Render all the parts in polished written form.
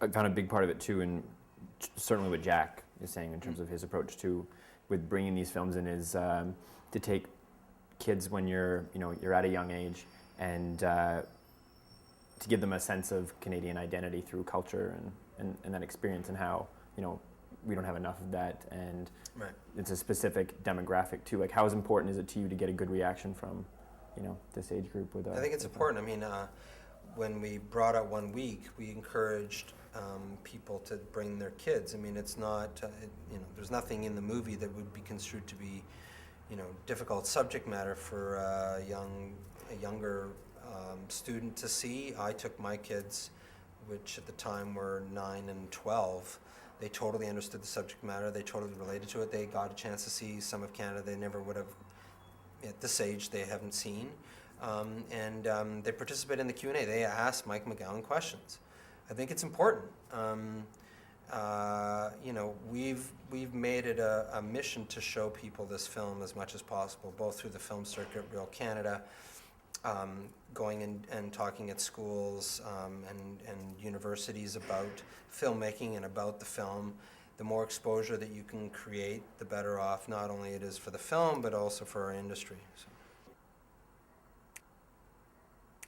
I found a big part of it too, and certainly what Jack is saying in terms of his approach to with bringing these films in is to take kids when you're at a young age and to give them a sense of Canadian identity through culture and that experience, and how we don't have enough of that, and right. It's a specific demographic too. Like, how important is it to you to get a good reaction from this age group? With I think it's important. I mean, when we brought out 1 week, we encouraged people to bring their kids. I mean, it's not there's nothing in the movie that would be construed to be difficult subject matter for a younger student to see. I took my kids, which at the time were 9 and 12. They totally understood the subject matter. They totally related to it. They got a chance to see some of Canada they never would have, at this age, they haven't seen. And they participate in the Q&A. They ask Mike McGowan questions. I think it's important. We've made it a mission to show people this film as much as possible, both through the film circuit, Real Canada, going and talking at schools and universities about filmmaking and about the film. The more exposure that you can create, the better off not only it is for the film, but also for our industry. So.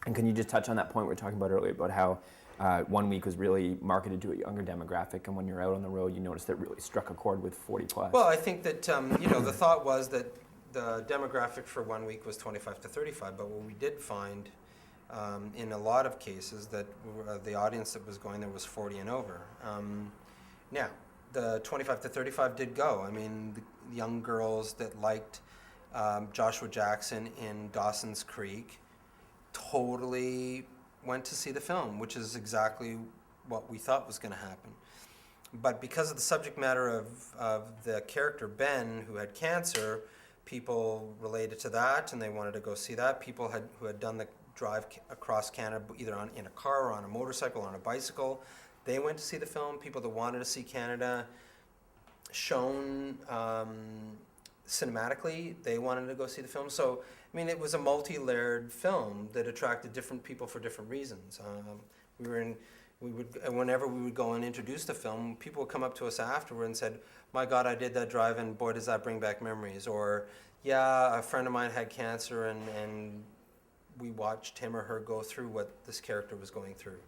And can you just touch on that point we were talking about earlier about how 1 week was really marketed to a younger demographic, and when you're out on the road, you noticed that really struck a chord with 40 plus? Well, I think that the thought was that the demographic for 1 week was 25 to 35, but what we did find in a lot of cases that the audience that was going there was 40 and over. Now, the 25 to 35 did go. I mean, the young girls that liked Joshua Jackson in Dawson's Creek totally went to see the film, which is exactly what we thought was going to happen. But because of the subject matter of the character Ben, who had cancer, people related to that, and they wanted to go see that. People who had done the drive across Canada, either in a car or on a motorcycle or on a bicycle, they went to see the film. People that wanted to see Canada shown cinematically, they wanted to go see the film. So, I mean, it was a multi-layered film that attracted different people for different reasons. Whenever we would go and introduce the film, people would come up to us afterward and said, "My God, I did that drive, and boy, does that bring back memories." Or, "Yeah, a friend of mine had cancer, and we watched him or her go through what this character was going through."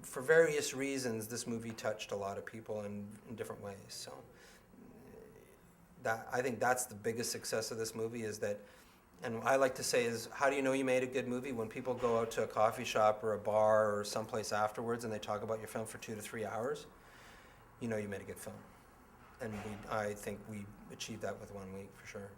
For various reasons, this movie touched a lot of people in different ways. So, I think that's the biggest success of this movie, is that. And I like to say is, how do you know you made a good movie? When people go out to a coffee shop or a bar or someplace afterwards and they talk about your film for 2 to 3 hours, you know you made a good film. And I think we achieved that with 1 week for sure.